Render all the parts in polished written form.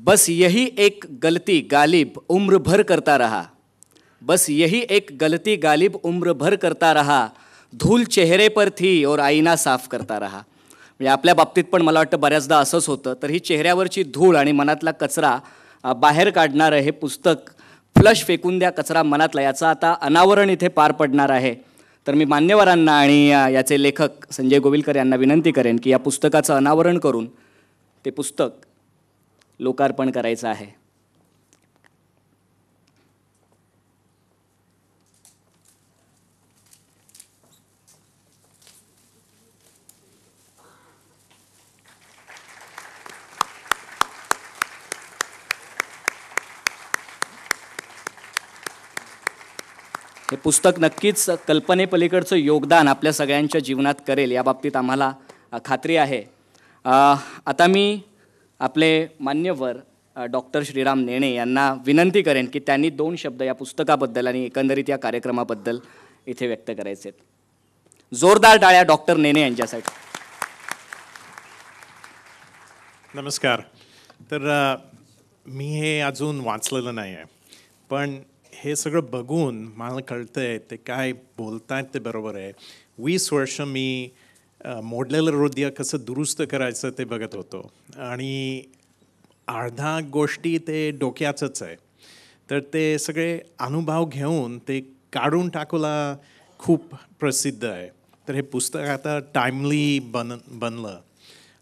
बस यही एक गलती गालिब उम्र भर करता रहा, बस यही एक गलती गालिब उम्र भर करता रहा, धूल चेहरे पर थी और आईना साफ करता रहा. म्हणजे आपल्या बाबतीत पण मला वाटतं बऱ्याचदा असंच होतं. तर ही चेहऱ्यावरची धूळ आणि मनातला कचरा बाहेर काढणारं हे पुस्तक फ्लश फेकून द्या कचरा मनातला, याचं आता अनावरण इथे पार पडणार आहे. तर मी मान्यवरांना आणि याचे लेखक संजय गोविलकर यांना विनंती करेन की या पुस्तकाचं अनावरण करून ते पुस्तक लोकार्पण करायचं आहे. हे पुस्तक नक्कीच कल्पनेपलीकडचं योगदान आपल्या सगळ्यांच्या जीवनात करेल या बाबतीत आम्हाला खात्री आहे. आता मी आपले मान्यवर डॉक्टर श्रीराम नेणे यांना विनंती करेन की त्यांनी 2 शब्द या पुस्तकाबद्दल आणि एकंदरीत या कार्यक्रमाबद्दल इथे व्यक्त करायचे आहेत. जोरदार टाळ्या डॉक्टर नेणे यांच्यासाठी. नमस्कार. तर मी हे अजून वाचलेलं नाही आहे, पण हे सगळं बघून मला कळतंय ते काय बोलतायत ते बरोबर आहे. 20 वर्ष मी मोडलेलं हृदय कसं दुरुस्त करायचं ते बघत होतो आणि अर्धा गोष्टी ते डोक्याचंच आहे. तर ते सगळे अनुभव घेऊन ते काढून टाकूला खूप प्रसिद्ध आहे. तर हे पुस्तक आता टाइमली बनलं.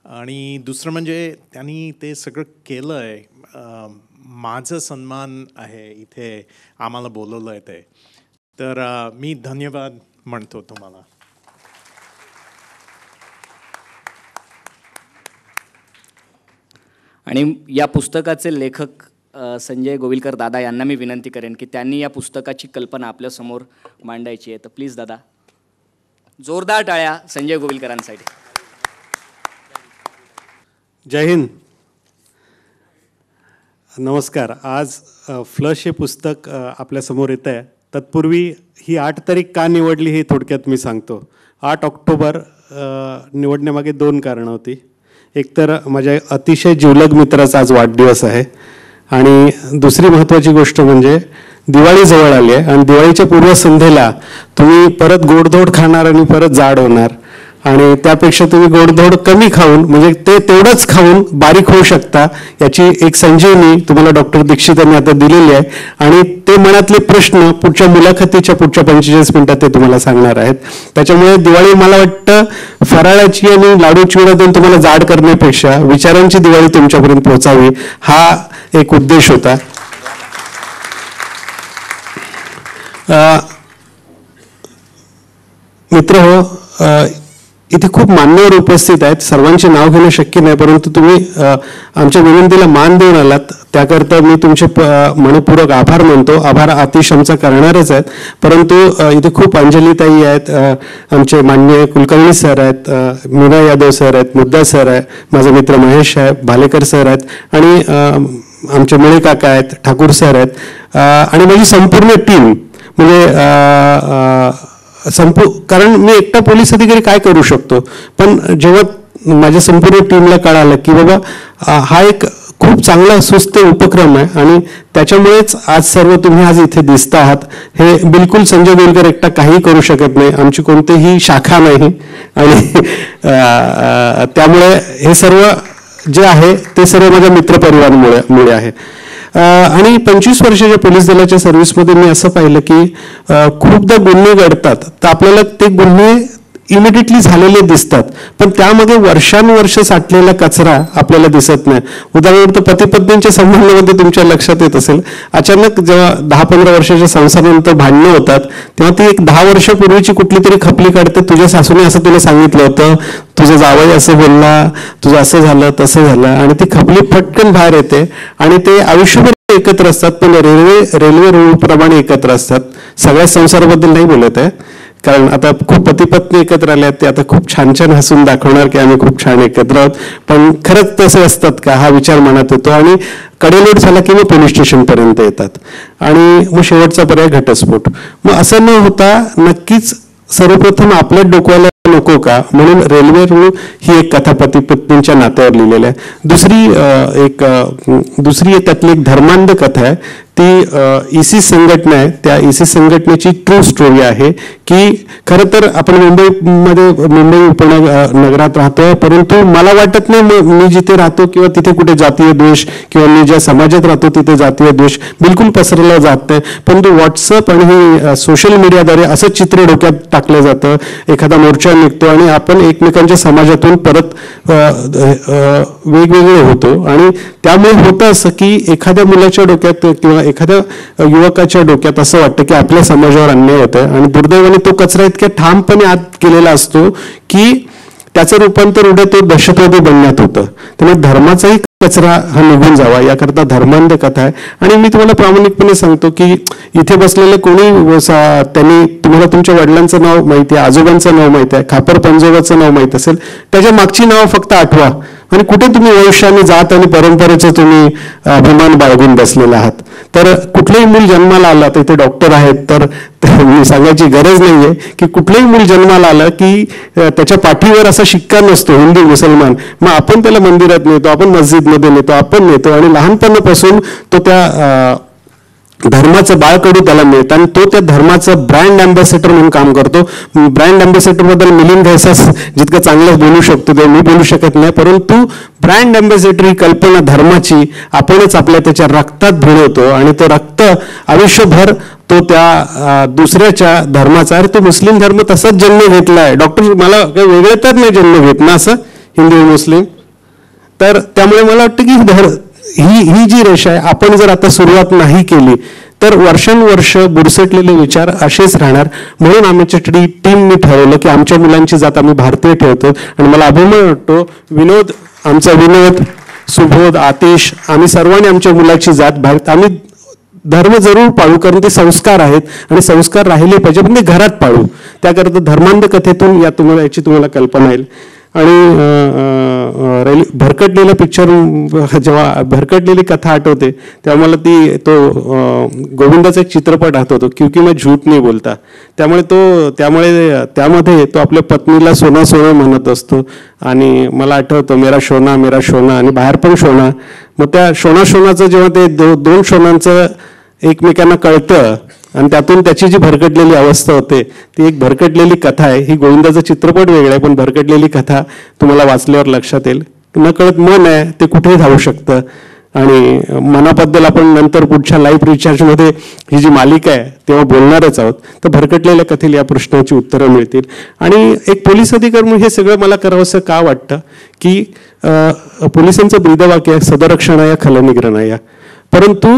आणि दुसरं म्हणजे त्यांनी ते सगळं केलं आहे. माझं सन्मान आहे इथे आम्हाला बोलवलं आहे ते. तर मी धन्यवाद म्हणतो तुम्हाला. आणि या पुस्तकाचे लेखक संजय गोविलकर दादा यांना मी विनंती करेन की त्यांनी या पुस्तकाची कल्पना आपल्यासमोर मांडायची आहे. तर प्लीज दादा, जोरदार टाळ्या संजय गोविलकरांसाठी. जय हिंद. नमस्कार. आज फ्लश हे पुस्तक आपल्यासमोर येतं आहे. तत्पूर्वी ही 8 तारीख का निवडली हे थोडक्यात मी सांगतो. 8 ऑक्टोबर निवडण्यामागे 2 कारणं होती. एक तर माझ्या अतिशय जिवलग मित्राचा आज वाढदिवस आहे आणि दुसरी महत्त्वाची गोष्ट म्हणजे दिवाळी जवळ आली आहे आणि दिवाळीच्या पूर्वसंध्येला तुम्ही परत गोडधोड खाणार आणि परत जाड होणार आणि त्यापेक्षा तुम्ही गोडधोड कमी खाऊन म्हणजे ते तेवढंच खाऊन बारीक होऊ शकता याची एक संजीवनी तुम्हाला डॉक्टर दीक्षित यांनी आता दिलेली आहे. आणि ते मनातले प्रश्न पुढच्या मुलाखतीच्या पुढच्या 45 मिनिटात ते तुम्हाला सांगणार आहेत. त्याच्यामुळे दिवाळी मला वाटतं फराळाची आणि लाडू चिवडा देऊन तुम्हाला जाड करण्यापेक्षा विचारांची दिवाळी तुमच्यापर्यंत पोहोचावी हा एक उद्देश होता. मित्र हो, इथे खूप मान्यवर उपस्थित आहेत. सर्वांचे नाव घेणं शक्य नाही, परंतु तुम्ही आमच्या विनंतीला मान देऊन आलात त्याकरता मी तुमचे मनपूर्वक आभार मानतो. आभार आतिश आमचा करणारच आहेत, परंतु इथे खूप अंजलीताई आहेत, आमचे मान्य कुलकर्णी सर आहेत, मीना यादव सर आहेत, मुद्दा सर आहे, माझा मित्र महेश आहे, भालेकर सर आहेत आणि आमचे मुळे काका आहेत, ठाकूर सर आहेत आणि माझी संपूर्ण टीम म्हणजे कारण मी एकटा पोलीस अधिकारी काय करू शकतो, पण जेव्हा माझ्या संपूर्ण टीमला कळालं की बाबा हा एक खूप चांगला सुस्त उपक्रम आहे आणि त्याच्यामुळेच आज सर्व तुम्ही आज इथे दिसता आहात. हे बिलकुल संजय गोविलकर एकटा काही करू शकत नाही, आमची कोणतीही शाखा नाही आणि त्यामुळे हे सर्व जे आहे ते सर्व माझ्या मित्रपरिवारामुळे आहे. आणि 25 वर्षाच्या पोलीस दलाच्या सर्व्हिसमध्ये मी असं पाहिलं की खूपदा गुन्हे घडतात तर आपल्याला ते गुन्हे इमिडिएटली झालेले दिसतात, पण त्यामध्ये वर्षानुवर्ष साठलेला कचरा आपल्याला दिसत नाही. उदाहरणार्थ पती पत्नींच्या संबंधामध्ये तुमच्या लक्षात येत असेल, अचानक जेव्हा 10-15 वर्षाच्या संसारानंतर भांडणं होतात तेव्हा ती एक 10 वर्षापूर्वीची कुठली तरी खपली काढते. तुझ्या सासूने असं तुला सांगितलं होतं, तुझा जावई असं बोलला, तुझं असं झालं तसं झालं आणि ती खपली फटकन बाहेर येते आणि ते आयुष्यभर एकत्र असतात, पण रेल्वे रूळप्रमाणे एकत्र असतात. सगळ्या संसाराबद्दल नाही बोलत आहे, कारण आता खूप पती पत्नी एकत्र आले आहेत, ते आता खूप छान छान हसून दाखवणार की आम्ही खूप छान एकत्र आहोत, पण खरंच तसे असतात का हा विचार मनात येतो आणि कडेलोट झाला की मग पोलीस स्टेशनपर्यंत येतात आणि मग शेवटचा पर्याय घटस्फोट. मग असं न होता नक्कीच सर्वप्रथम आपल्या डोक्याला नको का म्हणून रेल्वेवरून ही एक कथा पती पत्नींच्या नात्यावर लिहिलेली आहे. दुसरी त्यातली एक धर्मांध कथा आहे, ती इसी संघटना आहे. त्या इसी संघटनेची ट्रू स्टोरी आहे की खरं तर आपण मुंबई उपनगरात राहतोय, परंतु मला वाटत नाही मी जिथे राहतो किंवा तिथे कुठे जातीय द्वेष किंवा मी ज्या समाजात राहतो तिथे जातीय द्वेष बिलकुल पसरला जात नाही. परंतु व्हॉट्सअप आणि ही सोशल मीडियाद्वारे असं चित्र डोक्यात टाकलं जातं, एखादा मोर्चा निघतो आणि आपण एकमेकांच्या समाजातून परत वेगवेगळे होतो. आणि त्यामुळे होतं असं की एखाद्या मुलाच्या डोक्यात किंवा एखाद्या युवकाच्या डोक्यात असं वाटतं की आपल्या समाजावर अन्याय होतोय आणि दुर्दैवाने तो कचरा इतक्या ठामपणे आत केलेला असतो की त्याचं रूपांतर उद्या तो दहशतवादी बनण्यात होतं. त्यामुळे धर्माचाही कचरा हा निघून जावा याकरता धर्मांध कथा आहे. आणि मी तुम्हाला प्रामाणिकपणे सांगतो की इथे बसलेले कोणी त्यांनी तुम्हाला तुमच्या वडिलांचं नाव माहिती आहे, आजोबांचं नाव माहिती आहे, खापर पंजोबाचं नाव माहित असेल, त्याच्या मागची नावं फक्त आठवा आणि कुठे तुम्ही वंशाने जात आणि परंपरेचं तुम्ही अभिमान बाळगून बसलेला आहात. तर कुठलंही मूल जन्माला आलं तर इथे डॉक्टर आहेत तर मी सांगायची गरज नाहीये की कुठलंही मूल जन्माला आलं की त्याच्या पाठीवर असा शिक्का नसतो हिंदू मुसलमान, मग आपण त्याला मंदिरात नेतो, आपण मस्जिदमध्ये नेतो, आपण नेतो आणि लहानपणापासून तो त्या धर्माचं बाळकडू त्याला मिळतं आणि तो त्या धर्माचं ब्रँड अँबॅसेडर म्हणून काम करतो. ब्रँड अँबॅसेडर बद्दल मिलिंद देसाई जितकं चांगलं बोलू शकतो ते मी बोलू शकत नाही, परंतु ब्रँड अँबॅसेडर ही कल्पना धर्माची आपणच आपल्या त्याच्या रक्तात भिनवतो आणि तो रक्त आयुष्यभर तो त्या दुसऱ्याच्या धर्माचा, अरे तो मुस्लिम धर्म तसाच जन्म घेतलाय, डॉक्टर मला काही वेगळे तर नाही जन्म घेत ना असं हिंदू मुस्लिम. तर त्यामुळे मला वाटतं की ही जी रेषा आहे आपण जर आता सुरुवात नाही केली तर वर्षानुवर्ष बुरसटलेले विचार असेच राहणार. म्हणून आमच्या टीमनी ठरवलं की आमच्या मुलांची जात आम्ही भारतीय ठेवतो आणि मला अभिमान वाटतो आमचा विनोद, सुबोध, आतिश आम्ही सर्वांनी आमच्या मुलाची जात भारत आम्ही धर्म जरूर पाळू कारण ते संस्कार आहेत आणि संस्कार राहिले पाहिजे पण ते घरात पाळू. त्याकरता धर्मांध कथेतून याची तुम्हाला कल्पना येईल. आणि भरकटलेलं पिक्चर जेव्हा भरकटलेली कथा आठवते तेव्हा मला गोविंदाचा एक चित्रपट आठवतो, क्योंकि मैं झूठ नहीं बोलता. त्यामध्ये तो आपल्या पत्नीला सोना सोना म्हणत असतो आणि मला आठवतं मेरा सोना आणि बाहेर पण सोना. मग त्या सोनाचं जेव्हा ते दोन सोनांचं एकमेकांना कळतं आणि त्यातून त्याची जी भरकटलेली अवस्था होते ती एक भरकटलेली कथा आहे. ही गोविंदाचा चित्रपट वेगळा आहे पण भरकटलेली कथा तुम्हाला वाचल्यावर लक्षात येईल. नकळत मन आहे ते कुठेही धावू शकतं आणि मनाबद्दल आपण नंतर पुढच्या लाईव्ह रिचार्जमध्ये ही जी मालिका आहे तेव्हा बोलणारच आहोत. तर भरकटलेल्या कथेला या प्रश्नाची उत्तरं मिळतील. आणि एक पोलीस अधिकारी म्हणून हे सगळं मला करावंसं का वाटतं की पोलिसांचं ब्रीदवाक्य आहे सदरक्षणाया खलनिग्रहणाया. परंतु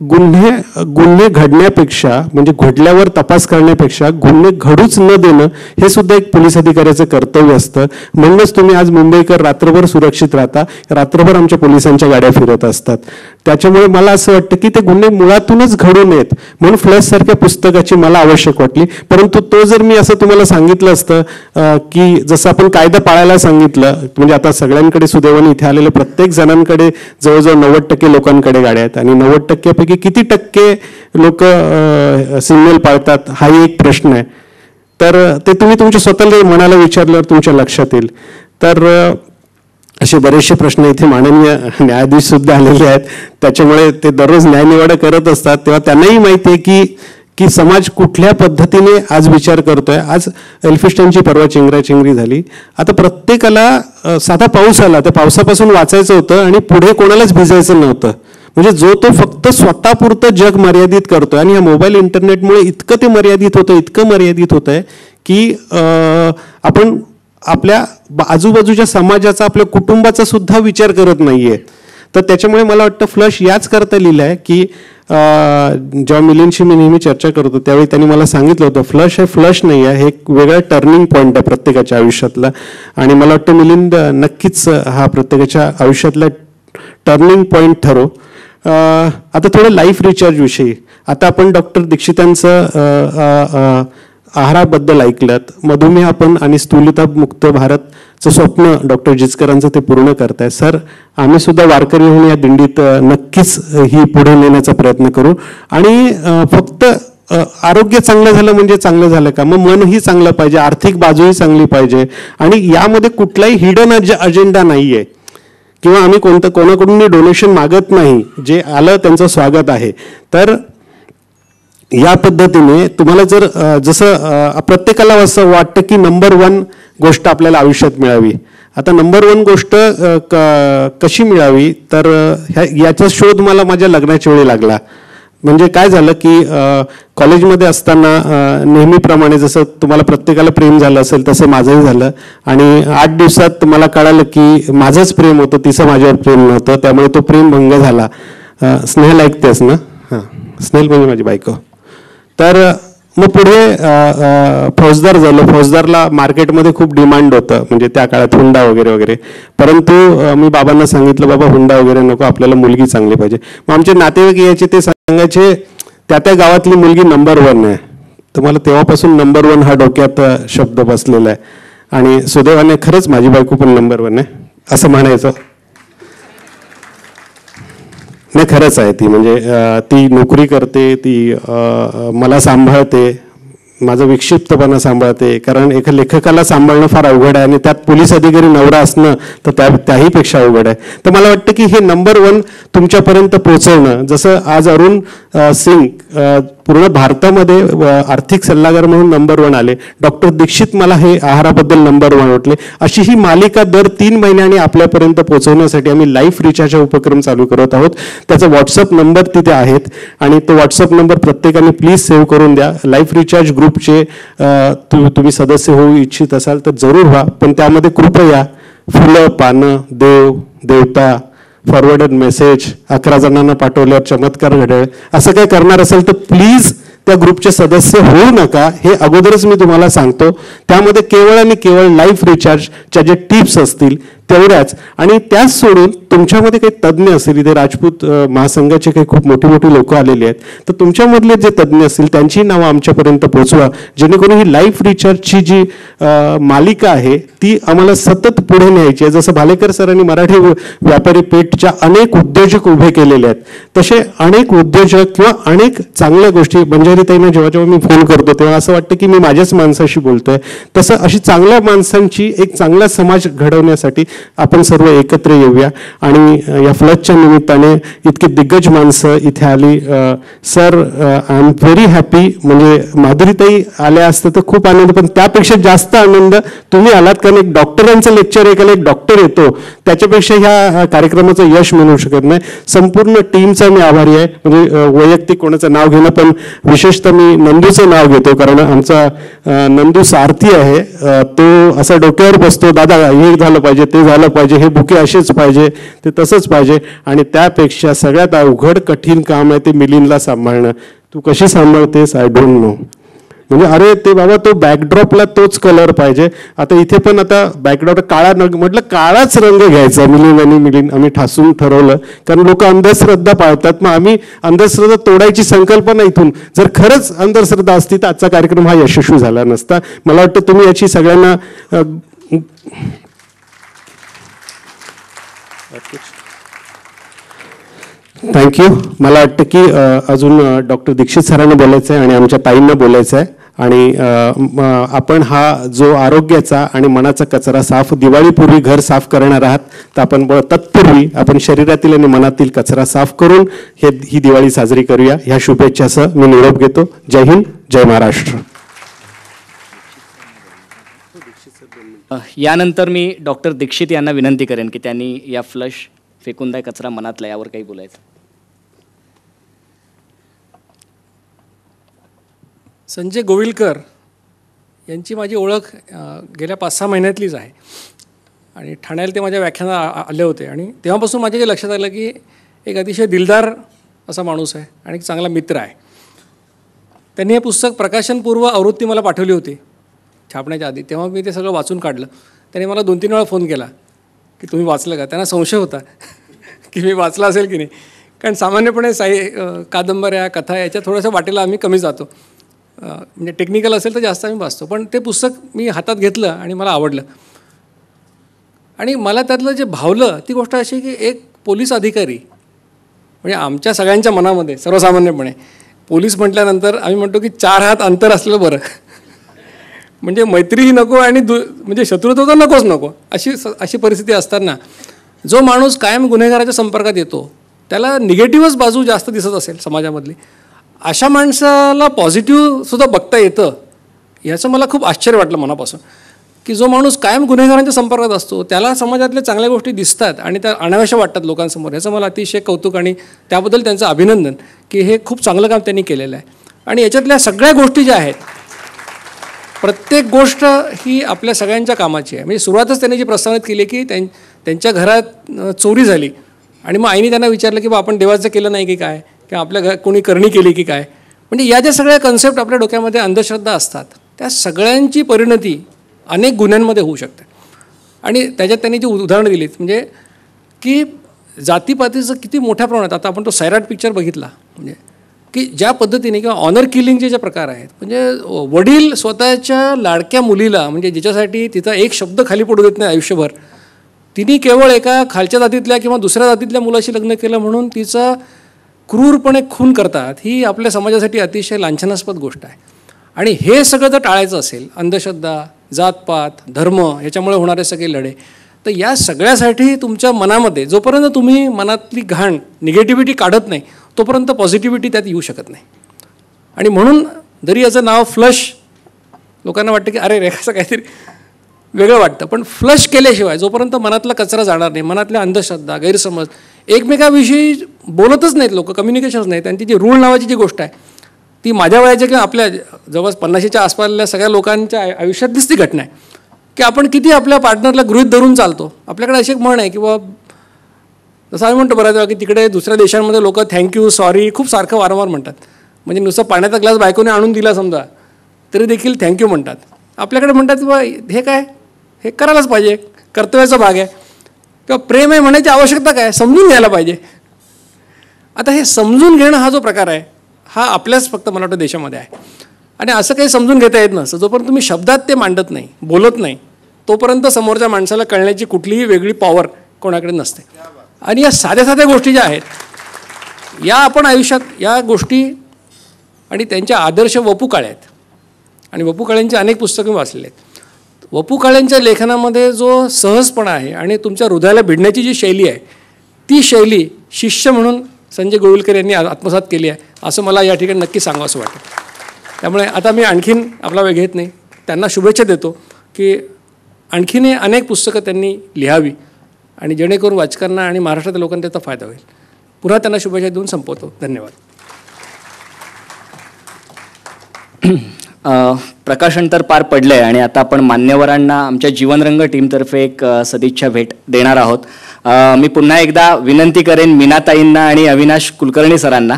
गुन्हे घडण्यापेक्षा म्हणजे घडल्यावर तपास करण्यापेक्षा गुन्हे घडूच न देणं हे सुद्धा एक पोलीस अधिकाऱ्याचं कर्तव्य असतं. म्हणूनच तुम्ही आज मुंबईकर रात्रभर सुरक्षित राहता, रात्रभर आमच्या पोलिसांच्या गाड्या फिरत असतात. त्याच्यामुळे मला असं वाटतं की ते गुन्हे मुळातूनच घडू नयेत म्हणून फ्लश सारख्या पुस्तकाची मला आवश्यक वाटली. परंतु तो जर मी असं तुम्हाला सांगितलं असतं की जसं आपण कायदा पाळायला सांगितलं म्हणजे आता सगळ्यांकडे सुदैवाने इथे आलेल्या प्रत्येक जणांकडे जवळजवळ 90% लोकांकडे गाड्या आहेत आणि 90% किती टक्के लोक सिग्नल पाळतात हाही एक प्रश्न आहे. तर ते तुम्ही तुमच्या स्वतःला मनाला विचारल्यावर तुमच्या लक्षात येईल. तर असे बरेचसे प्रश्न इथे माननीय न्यायाधीश सुद्धा आलेले आहेत त्याच्यामुळे ते दररोज न्यायनिवाडा करत असतात तेव्हा त्यांनाही माहिती आहे की समाज कुठल्या पद्धतीने आज विचार करतोय. आज एल्फिस्टनची परवा चेंगराचेंगरी झाली. आता प्रत्येकाला साधा पाऊस आला त्या पावसापासून वाचायचं होतं आणि पुढे कोणालाच भिजायचं नव्हतं. म्हणजे जो तो फक्त स्वतःपुरतं जग मर्यादित करतोय आणि या मोबाईल इंटरनेटमुळे इतकं ते मर्यादित होत आहे की आपण आपल्या आजूबाजूच्या समाजाचा आपल्या कुटुंबाचा सुद्धा विचार करत नाहीये. तर त्याच्यामुळे मला वाटतं फ्लश याच करता लिहिलं आहे की जेव्हा मिलिंदशी मी नेहमी चर्चा करतो त्यावेळी त्यांनी मला सांगितलं होतं फ्लश हे फ्लश नाही आहे, हे एक वेगळा टर्निंग पॉईंट आहे प्रत्येकाच्या आयुष्यातला. आणि मला वाटतं मिलिंद नक्कीच हा प्रत्येकाच्या आयुष्यातला टर्निंग पॉईंट ठरो. आता थोडं लाईफ रिचार्ज विषयी आता आपण डॉक्टर दीक्षितांचं आहाराबद्दल ऐकलं. मधुमेह आपण आणि स्थूलता मुक्त भारतचं स्वप्न डॉक्टर जिचकरांचं ते पूर्ण करताय. सर आम्ही सुद्धा वारकरी होऊन या दिंडीत नक्कीच ही पुढे नेण्याचा प्रयत्न करू. आणि फक्त आरोग्य चांगलं झालं म्हणजे चांगलं झालं का? मग मनही चांगलं पाहिजे, आर्थिक बाजूही चांगली पाहिजे, आणि यामध्ये कुठलाही हिडन अजेंडा नाही आहे किंवा आम्ही कोणाकडून डोनेशन मागत नाही. जे आलं त्यांचं स्वागत आहे. तर या पद्धतीने तुम्हाला जर जसं प्रत्येकाला असं वाटतं की नंबर 1 गोष्ट आपल्याला आयुष्यात मिळावी. आता नंबर 1 गोष्ट कशी मिळावी, तर याचा शोध मला माझ्या लग्नाच्या वेळी लागला. म्हणजे काय झालं की कॉलेजमध्ये असताना नेहमीप्रमाणे जसं तुम्हाला प्रत्येकाला प्रेम झालं असेल तसं माझंही झालं, आणि 8 दिवसात मला कळालं की माझंच प्रेम होतं, तिचं माझ्यावर प्रेम नव्हतं. त्यामुळे तो प्रेम भंग झाला. स्नेहल ऐकतेस ना? हां, स्नेहल म्हणजे माझी बायको. तर मग पुढे फौजदार झालो. फौजदारला मार्केटमध्ये खूप डिमांड होतं, म्हणजे त्या काळात हुंडा वगैरे वगैरे. परंतु मी बाबांना सांगितलं, बाबा हुंडा वगैरे नको, आपल्याला मुलगी चांगली पाहिजे. मग आमचे नातेवाईक यायचे, ते सांगायचे त्या गावातली मुलगी नंबर 1 आहे. तर मला तेव्हापासून नंबर 1 हा डोक्यात शब्द बसलेला आहे. आणि सुदैवाने खरंच माझी बायको पण नंबर 1 आहे असं म्हणायचं. नाही, खरंच आहे ती. म्हणजे ती नोकरी करते, ती मला सांभाळते, माझं विक्षिप्तपणा सांभाळते. कारण एका लेखकाला सांभाळणं फार अवघड आहे, आणि त्यात पोलीस अधिकारी नवरा असणं तर त्याहीपेक्षा अवघड आहे. तर मला वाटतं की हे नंबर 1 तुमच्यापर्यंत पोहोचवणं, जसं आज अरुण सिंग पूर्ण भारतामध्ये आर्थिक सल्लागार म्हणून नंबर 1 आले, डॉक्टर दीक्षित मला हे आहाराबद्दल नंबर 1 वाटले. अशी ही मालिका दर 3 महिन्यांनी आपल्यापर्यंत पोहोचवण्यासाठी आम्ही लाईफ रिचार्ज उपक्रम चालू करत आहोत. त्याचा व्हॉट्सअप नंबर तिथे आहेत, आणि तो व्हॉट्सअप नंबर प्रत्येकाने प्लीज सेव्ह करून द्या. लाईफ रिचार्ज ग्रुपचे तुम्ही सदस्य होऊ इच्छित असाल तर जरूर व्हा, पण त्यामध्ये कृपया फुलं, पानं, देव, देवता, फॉरवर्डेड मेसेज, 11 जणांना पाठवल्यावर चमत्कार घडेल, असं काय करणार असेल तर प्लीज त्या ग्रुपचे सदस्य होऊ नका. हे अगोदरच मी तुम्हाला सांगतो. त्यामध्ये केवळ आणि केवळ लाईफ रिचार्जच्या जे टिप्स असतील तेवढ्याच, आणि त्याच सोडून तुमच्यामध्ये काही तज्ज्ञ असतील, इथे राजपूत महासंघाचे काही खूप मोठी मोठी लोक आलेली आहेत, तर तुमच्यामधले जे तज्ज्ञ असतील त्यांची नावं आमच्यापर्यंत पोहोचवा, जेणेकरून ही लाईफ रिचार्जची जी मालिका आहे ती आम्हाला सतत पुढे न्यायची आहे. जसं भालेकर सरांनी मराठी व्यापारी पेठच्या अनेक उद्योजक उभे केलेले आहेत, तसे अनेक उद्योजक किंवा अनेक चांगल्या गोष्टी बंजारीताईंना जेव्हा जेव्हा मी फोन करतो तेव्हा असं वाटतं की मी माझ्याच माणसाशी बोलतोय. तसं अशी चांगल्या माणसांची एक चांगला समाज घडवण्यासाठी आपण सर्व एकत्र येऊया. आणि या फ्लडच्या निमित्ताने इतकी दिग्गज माणसं इथे आली. Sir, I am very happy. म्हणजे माधुरीताई आल्या असतं तर खूप आनंद, पण त्यापेक्षा जास्त आनंद तुम्ही आलात, कारण एक डॉक्टरांचं लेक्चर ऐकायला एक डॉक्टर येतो, त्याच्यापेक्षा ह्या कार्यक्रमाचं यश मिळू शकत नाही. संपूर्ण टीमचा मी आभारी आहे. म्हणजे वैयक्तिक कोणाचं नाव घेणं, पण विशेषतः मी नंदूचं नाव घेतो, कारण आमचा नंदू सारथी आहे. तो असा डोक्यावर बसतो, दादा हे झालं पाहिजे, ते झालं पाहिजे, हे बुके असेच पाहिजे, ते तसंच पाहिजे. आणि त्यापेक्षा सगळ्यात अवघड कठीण काम आहे ते मिलिंदला सांभाळणं. तू कशी सांभाळतेस आय डोंट नो. म्हणजे अरे ते बाबा, तो बॅकड्रॉपला तोच कलर पाहिजे. आता इथे पण आता बॅकड्रॉप काळा म्हटलं, काळाच रंग घ्यायचा मिलिंद आम्ही ठासून ठरवलं, कारण लोक अंधश्रद्धा पाळतात. मग आम्ही अंधश्रद्धा तोडायची संकल्पना इथून, जर खरंच अंधश्रद्धा असती तर आजचा कार्यक्रम हा यशस्वी झाला नसता. मला वाटतं तुम्ही याची सगळ्यांना थँक्यू. मला वाटतं की अजून डॉक्टर दीक्षित सरांना बोलायचं आहे आणि आमच्या ताईंना बोलायचं आहे. आणि आपण हा जो आरोग्याचा आणि मनाचा कचरा साफ दिवाळीपूर्वी घर साफ करणार आहात, तर आपण तत्पूर्वी आपण शरीरातील आणि मनातील कचरा साफ करून ही दिवाळी साजरी करूया. ह्या शुभेच्छासह मी निरोप घेतो. जय हिंद, जय महाराष्ट्र. यानंतर मी डॉक्टर दीक्षित यांना विनंती करेन की त्यांनी या फ्लश फेकून द्या कचरा मनातला यावर काही बोलायचं. संजय गोविलकर यांची माझी ओळख गेल्या 5-6 महिन्यातलीच आहे, आणि ठाण्याला ते माझ्या व्याख्यानात आले होते, आणि तेव्हापासून माझ्या जे लक्षात आलं की एक अतिशय दिलदार असा माणूस आहे आणि एक चांगला मित्र आहे. त्यांनी हे पुस्तक प्रकाशनपूर्व आवृत्ती मला पाठवली होती छापण्याच्या आधी, तेव्हा मी ते सगळं वाचून काढलं. त्यांनी मला 2-3 वेळा फोन केला की तुम्ही वाचलं का. त्यांना संशय होता की मी वाचलं असेल की नाही, कारण सामान्यपणे कादंबऱ्या, कथा याच्या थोड्याशा वाटेला आम्ही कमी जातो. म्हणजे टेक्निकल असेल तर जास्त आम्ही वाचतो, पण ते पुस्तक मी हातात घेतलं आणि मला आवडलं. आणि मला त्यातलं जे भावलं ती गोष्ट अशी की एक पोलीस अधिकारी, म्हणजे आमच्या सगळ्यांच्या मनामध्ये सर्वसामान्यपणे पोलीस म्हटल्यानंतर आम्ही म्हणतो की 4 हात अंतर असलेलं बरं. म्हणजे मैत्रीही नको आणि म्हणजे शत्रुत्व तर नकोच नको, अशी परिस्थिती असताना जो माणूस कायम गुन्हेगाराच्या संपर्कात येतो त्याला निगेटिव्हच बाजू जास्त दिसत असेल समाजामधली, अशा माणसाला पॉझिटिव्हसुद्धा बघता येतं याचं मला खूप आश्चर्य वाटलं मनापासून. की जो माणूस कायम गुन्हेगारांच्या संपर्कात असतो त्याला समाजातल्या चांगल्या गोष्टी दिसतात आणि त्या अनावश्यक वाटतात लोकांसमोर, याचं मला अतिशय कौतुक आणि त्याबद्दल त्यांचं अभिनंदन की हे खूप चांगलं काम त्यांनी केलेलं आहे. आणि याच्यातल्या सगळ्या गोष्टी ज्या आहेत, प्रत्येक गोष्ट ही आपल्या सगळ्यांच्या कामाची आहे. म्हणजे सुरुवातच त्यांनी जी प्रस्तावित केली की त्यांच्या घरात चोरी झाली आणि मग आईने त्यांना विचारलं की बा आपण देवाचं केलं नाही की काय, किंवा आपल्या घरात कोणी करणी केली की काय. म्हणजे या ज्या सगळ्या कन्सेप्ट आपल्या डोक्यामध्ये अंधश्रद्धा असतात त्या सगळ्यांची परिणती अनेक गुन्ह्यांमध्ये होऊ शकते. आणि त्याच्यात त्यांनी जी उदाहरणं दिलीत म्हणजे की जातीपातीचं किती मोठ्या प्रमाणात, आता आपण तो सैराट पिक्चर बघितला, म्हणजे की ज्या पद्धतीने किंवा ऑनर किलिंगचे जे प्रकार आहेत, म्हणजे वडील स्वतःच्या लाडक्या मुलीला, म्हणजे जिच्यासाठी तिचा एक शब्द खाली पडू देत नाही आयुष्यभर, तिने केवळ एका खालच्या जातीतल्या किंवा दुसऱ्या जातीतल्या मुलाशी लग्न केलं म्हणून तिचा क्रूरपणे खून करतात, ही आपल्या समाजासाठी अतिशय लांछनास्पद गोष्ट आहे. आणि हे सगळं जर टाळायचं असेल, अंधश्रद्धा, जातपात, धर्म याच्यामुळे होणारे सगळे लढे, तर या सगळ्यासाठी तुमच्या मनामध्ये जोपर्यंत तुम्ही मनातली घाण निगेटिव्हिटी काढत नाही तोपर्यंत पॉझिटिव्हिटी त्यात येऊ शकत नाही. आणि म्हणून जरी याचं नाव फ्लश, लोकांना वाटतं की अरे रेखाचं काहीतरी वेगळं वाटतं, पण फ्लश केल्याशिवाय जोपर्यंत मनातला कचरा जाणार नाही, मनातल्या अंधश्रद्धा, गैरसमज, एकमेकाविषयी बोलतच नाहीत लोक, कम्युनिकेशनच नाही, त्यांची जी रूळ नावाची जी गोष्ट आहे ती माझ्या वयाच्या किंवा आपल्या जवळपास 50च्या आसपासल्या सगळ्या लोकांच्या आयुष्यात दिसती घटना आहे की आपण किती आपल्या पार्टनरला गृहीत धरून चालतो. आपल्याकडे अशी एक म्हण आहे की बाबा, जसं आम्ही म्हणतो बऱ्याच वेळा की तिकडे दुसऱ्या देशांमध्ये लोक थँक्यू, सॉरी खूप सारखं वारंवार म्हणतात. म्हणजे नुसतं पाण्याचा ग्लास बायकोने आणून दिला समजा तरी देखील थँक्यू म्हणतात. आपल्याकडे म्हणतात की बा हे काय, हे करायलाच पाहिजे, कर्तव्याचा भाग आहे, किंवा प्रेम आहे म्हणायची आवश्यकता काय, समजून घ्यायला पाहिजे. आता हे समजून घेणं हा जो प्रकार आहे हा आपल्याच फक्त मला वाटतं देशामध्ये आहे. आणि असं काही समजून घेता येत नसतं जोपर्यंत तुम्ही शब्दात ते मांडत नाही, बोलत नाही, तोपर्यंत समोरच्या माणसाला कळण्याची कुठलीही वेगळी पॉवर कोणाकडे नसते. आणि या साध्या साध्या गोष्टी ज्या आहेत या आपण आयुष्यात या गोष्टी, आणि त्यांच्या आदर्श वपू काळे आहेत. आणि वपू काळेंची अनेक पुस्तकं वाचलेली आहेत. वपू काळेंच्या लेखनामध्ये जो सहजपणा आहे आणि तुमच्या हृदयाला भिडण्याची जी शैली आहे ती शैली शिष्य म्हणून संजय गोविलकर यांनी आत्मसात केली आहे असं मला या ठिकाणी नक्की सांगावं असं वाटतं. त्यामुळे आता मी आणखीन आपला वेळ घेत नाही, त्यांना शुभेच्छा देतो की आणखीन अनेक पुस्तकं त्यांनी लिहावी आणि जेणेकरून वाचकांना आणि महाराष्ट्रातील लोकांना त्याचा फायदा होईल. पुन्हा त्यांना शुभेच्छा देऊन संपवतो. धन्यवाद. प्रकाशन तर पार पडलं आहे आणि आता आपण मान्यवरांना आमच्या जीवनरंग टीमतर्फे एक सदिच्छा भेट देणार आहोत. मी पुन्हा एकदा विनंती करेन मीनाताईंना आणि अविनाश कुलकर्णी सरांना,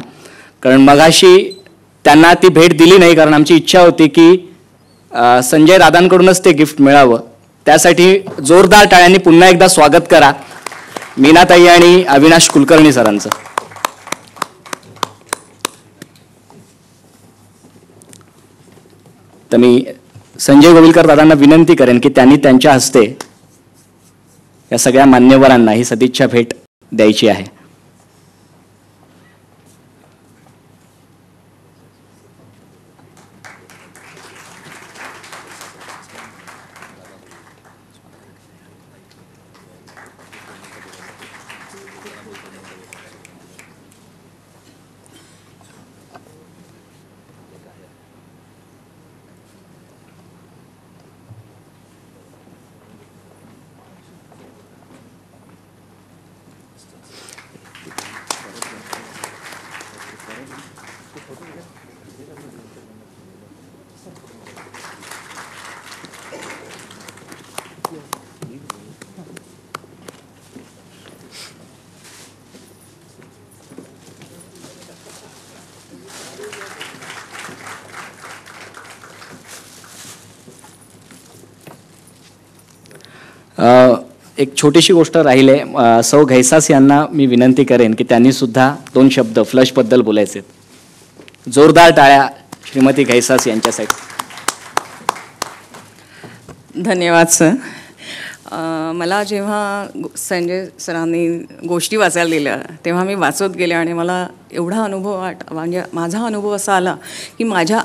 कारण मगाशी त्यांना ती भेट दिली नाही कारण आमची इच्छा होती की संजय दादांकडूनच ते गिफ्ट मिळावं. त्यासाठी जोरदार टाळ्यांनी पुन्हा एकदा स्वागत करा मीनाताई आणि अविनाश कुलकर्णी सरांचं. तर मी संजय गोविलकर दादांना विनंती करेन की त्यांनी त्यांच्या हस्ते या सगळ्या मान्यवरांना ही सदिच्छा भेट द्यायची आहे. एक छोटीशी गोष्ट राहिली आहे. सौ घैसास यांना मी विनंती करेन की त्यांनी सुद्धा 2 शब्द फ्लशबद्दल बोलायचे. जोरदार टाळ्या श्रीमती घैसास यांच्यासाठी. धन्यवाद सर. मला जेव्हा संजय सरांनी गोष्टी वाचायला दिल्या तेव्हा मी वाचत गेले आणि मला एवढा अनुभव म्हणजे माझा अनुभव असा आला की माझ्या